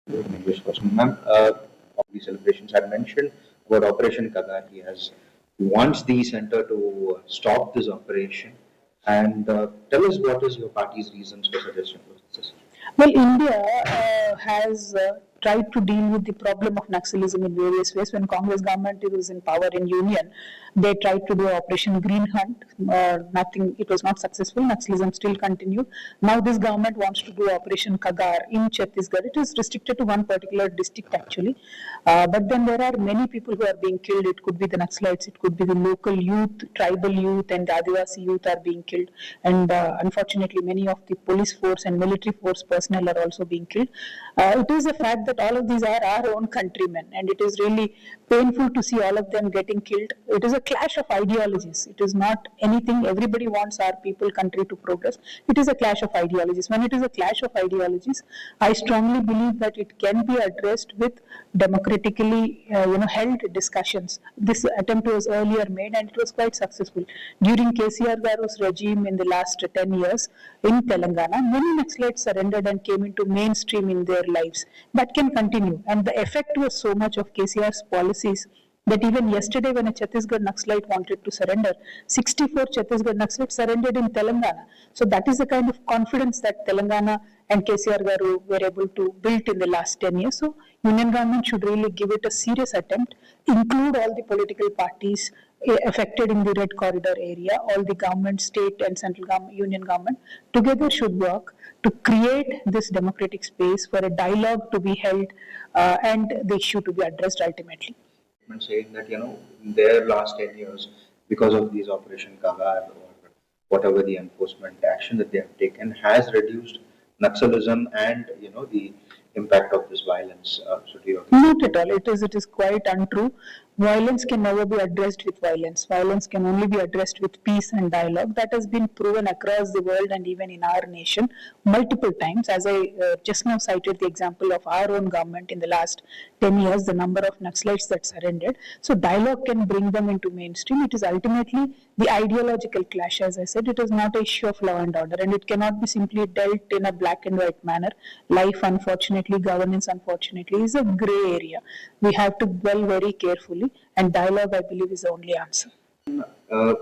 English question, ma'am. Of the celebrations, I mentioned about Operation Kagar. He has wants the center to stop this operation. And tell us what is your party's reasons for suggesting this? Well, India has tried to deal with the problem of Naxalism in various ways. When Congress government was in power in Union, they tried to do Operation Green Hunt. Nothing, it was not successful. Naxalism still continued. Now this government wants to do Operation Kagar in Chhattisgarh. It is restricted to one particular district actually, but then there are many people who are being killed. It could be the Naxalites, it could be the local youth, tribal youth, and Adivasi youth are being killed. And unfortunately, many of the police force and military force personnel are also being killed. It is a fact that all of these are our own countrymen, and it is really painful to see all of them getting killed. It is a clash of ideologies. It is not anything. Everybody wants our people, country to progress. It is a clash of ideologies. When it is a clash of ideologies, I strongly believe that it can be addressed with democratically, held discussions. This attempt was earlier made, and it was quite successful. During KCR Garu's regime in the last 10 years in Telangana, many Naxalites surrendered and came into mainstream in their lives. That can continue, and the effect was so much of KCR's policies that even yesterday when a Chhattisgarh Naxalite wanted to surrender, 64 Chhattisgarh Naxalites surrendered in Telangana. So that is the kind of confidence that Telangana and KCR Garu were able to build in the last 10 years. So Union government should really give it a serious attempt, include all the political parties affected in the Red Corridor area, all the government, state and central government, union government together should work to create this democratic space for a dialogue to be held and the issue to be addressed ultimately. Saying that in their last 10 years, because of these Operation Kagar or whatever the enforcement action that they have taken, has reduced Naxalism and the impact of this violence. So do you agree? Not at all. It is quite untrue. Violence can never be addressed with violence. Violence can only be addressed with peace and dialogue. That has been proven across the world and even in our nation multiple times. As I just now cited the example of our own government in the last 10 years, the number of Naxalites that surrendered. So dialogue can bring them into mainstream. It is ultimately the ideological clash, as I said. It is not an issue of law and order, and it cannot be simply dealt in a black and white manner. Life, unfortunately, governance, unfortunately, is a gray area. We have to dwell very carefully, and dialogue, I believe, is the only answer.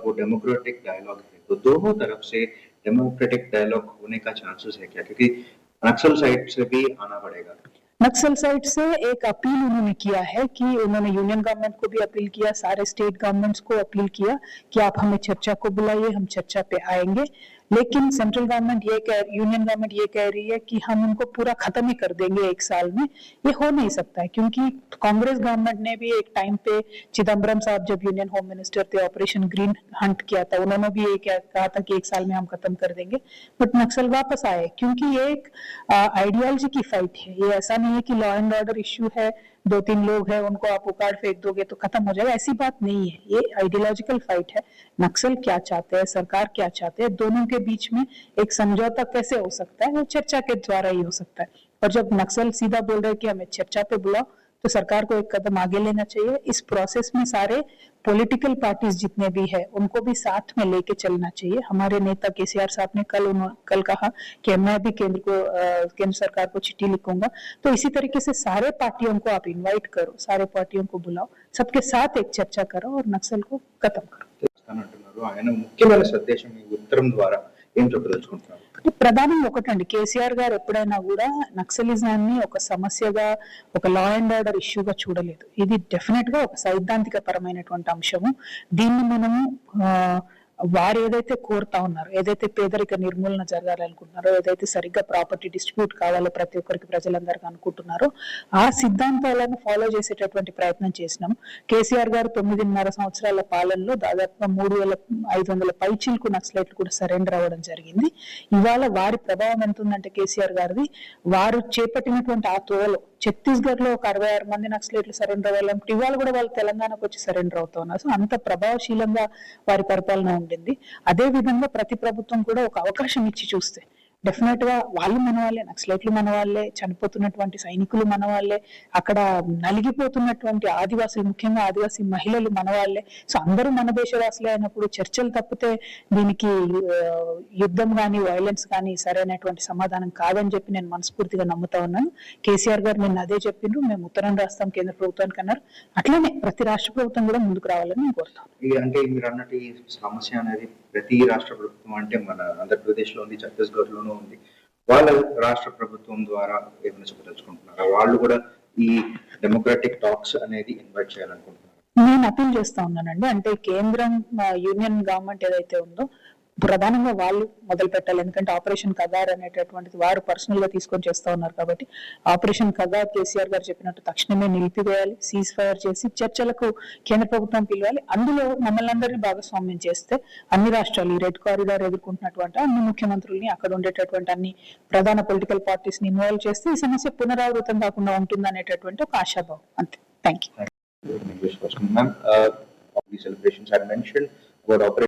वो democratic dialogue है, तो दोनों तरफ से democratic dialogue होने का chances है क्या? क्योंकि नक्सल साइड से भी आना पड़ेगा। नक्सल साइड से एक अपील उन्होंने किया है कि उन्होंने यूनियन गवर्नमेंट को भी अपील किया, सारे स्टेट गवर्नमेंट्स को अपील किया कि आप हमें चर्चा को बुलाइए, हम चर्चा पे आएंगे। लेकिन सेंट्रल गवर्नमेंट यूनियन गवर्नमेंट ये कह रही है कि हम उनको पूरा खत्म ही कर देंगे एक साल में। ये हो नहीं सकता है, क्योंकि कांग्रेस गवर्नमेंट ने भी एक टाइम पे चिदम्बरम साहब जब यूनियन होम मिनिस्टर थे, ऑपरेशन ग्रीन हंट किया था, उन्होंने भी ये कहा था कि एक साल में हम खत्म कर देंगे, बट नक्सल वापस आए, क्योंकि ये एक आइडियोलॉजी की फाइट है। ये ऐसा नहीं है कि लॉ एंड ऑर्डर इश्यू है, 2-3 लोग हैं उनको आप उखाड़ फेंक दोगे तो खत्म हो जाएगा, ऐसी बात नहीं है। ये आइडियोलॉजिकल फाइट है। नक्सल क्या चाहते हैं, सरकार क्या चाहते हैं, दोनों के बीच में एक समझौता कैसे हो सकता है, वो चर्चा के द्वारा ही हो सकता है। और जब नक्सल सीधा बोल रहे हैं कि हमें चर्चा पे बुलाओ, तो सरकार को एक कदम आगे लेना चाहिए। इस प्रोसेस में सारे पॉलिटिकल पार्टीज जितने भी है उनको भी साथ में लेके चलना चाहिए। हमारे नेता केसीआर साहब ने कल कहा कि मैं भी केंद्र सरकार को चिट्ठी लिखूंगा। तो इसी तरीके से सारे पार्टियों को आप इनवाइट करो, सारे पार्टियों को बुलाओ, सबके साथ एक चर्चा करो और नक्सल को खत्म करो। ఆయన ముఖ్యమైన సందేశం ఈ ఉత్తరం ద్వారా ఏం చెప్పదలుచుకుంటున్నారు? ప్రధానంగా ఒకటండి, కేసీఆర్ గారు ఎప్పుడైనా కూడా నక్సలిజాన్ని ఒక సమస్యగా, ఒక లా అండ్ ఆర్డర్ ఇష్యూగా చూడలేదు. ఇది డెఫినెట్ గా ఒక సైద్ధాంతిక పరమైనటువంటి అంశము. దీన్ని మనము వారు ఏదైతే కోరుతా ఉన్నారో, ఏదైతే పేదరిక నిర్మూలన జరగాలనుకుంటున్నారో, ఏదైతే సరిగ్గా ప్రాపర్టీ డిస్ట్రిబ్యూట్ కావాలో ప్రతి ఒక్కరికి ప్రజలందరికీ అనుకుంటున్నారో, ఆ సిద్ధాంతాలను ఫాలో చేసేటటువంటి ప్రయత్నం చేసినాం. కేసీఆర్ గారు 9.5 సంవత్సరాల పాలనలో దాదాపుగా 3,500 పైచిలకు నక్సలైట్లు కూడా సరెండర్ అవ్వడం జరిగింది. ఇవాళ వారి ప్రభావం ఎంత ఉందంటే కేసీఆర్ గారిది, వారు చేపట్టినటువంటి ఆ తోవలో ఛత్తీస్గఢ్ లో ఒక 66 మంది నక్సలైట్లు సరెండర్ అవ్వాలంటే ఇవాళ కూడా వాళ్ళు తెలంగాణకు వచ్చి సరెండర్ అవుతా ఉన్నారు. సో అంత ప్రభావశీలంగా వారి పరిపాలన ఉండింది. అదే విధంగా ప్రతి ప్రభుత్వం కూడా ఒక అవకాశం ఇచ్చి చూస్తే డెఫినెట్ గా వాళ్ళు మన వాళ్ళే, నక్సలైట్లు మన వాళ్ళే, చనిపోతున్నటువంటి సైనికులు మన వాళ్ళే, అక్కడ నలిగిపోతున్నటువంటి ఆదివాసులు, ముఖ్యంగా ఆదివాసీ మహిళలు మన వాళ్ళే. సో అందరూ మన దేశవాసులే అయినప్పుడు చర్చలు తప్పితే దీనికి యుద్ధం కానీ వైలెన్స్ కానీ సరైనటువంటి సమాధానం కాదని చెప్పి నేను మనస్ఫూర్తిగా నమ్ముతా ఉన్నాను. కేసీఆర్ గారు నిన్న అదే చెప్పిండ్రు, మేము ఉత్తరం రాస్తాం కేంద్ర ప్రభుత్వానికి అన్నారు. అట్లనే ప్రతి రాష్ట్ర ప్రభుత్వం కూడా ముందుకు రావాలని నేను కోరుతాను. అంటే మీరు అన్నట్టు ఈ సమస్య అనేది ప్రతి రాష్ట్ర ప్రభుత్వం, అంటే మన ఆంధ్రప్రదేశ్ లో ఉంది, ఛత్తీస్గఢ్ లోనూ ఉంది, వాళ్ళ రాష్ట్ర ప్రభుత్వం ద్వారా ఏమైనా చెప్పదలుచుకుంటున్నారా? వాళ్ళు కూడా ఈ డెమోక్రాటిక్ టాక్స్ అనేది ఇన్వైట్ చేయాలనుకుంటున్నారు. నేను అపీల్ చేస్తా ఉన్నానండి. అంటే కేంద్రం యూనియన్ గవర్నమెంట్ ఏదైతే ఉందో ప్రధానంగా వాళ్ళు మొదలు పెట్టాలి. ఎందుకంటే ఆపరేషన్ కగార్ అనేటటువంటిది వారు పర్సనల్ గా తీసుకొని చేస్తా ఉన్నారు కాబట్టి ఆపరేషన్ కగార్ కేసీఆర్ గారు చెప్పినట్టు తక్షణమే నిలిపివేయాలి, సీజ్ ఫైర్ చేసి చర్చలకు కేంద్ర ప్రభుత్వం పిలవాలి. అందులో మమ్మల్ని అందరినీ భాగస్వామ్యం చేస్తే అన్ని రాష్ట్రాలు ఈ రెడ్ కారిడార్ ఎదుర్కొంటున్నటువంటి అన్ని ముఖ్యమంత్రుల్ని, అక్కడ ఉండేటటువంటి అన్ని ప్రధాన పొలిటికల్ పార్టీస్ ని ఇన్వాల్వ్ చేస్తే ఈ సమస్య పునరావృతం కాకుండా ఉంటుంది అనేటటువంటి ఒక ఆశాభావం. అంతే. Thank you. Ma'am, all the celebrations I mentioned about Operation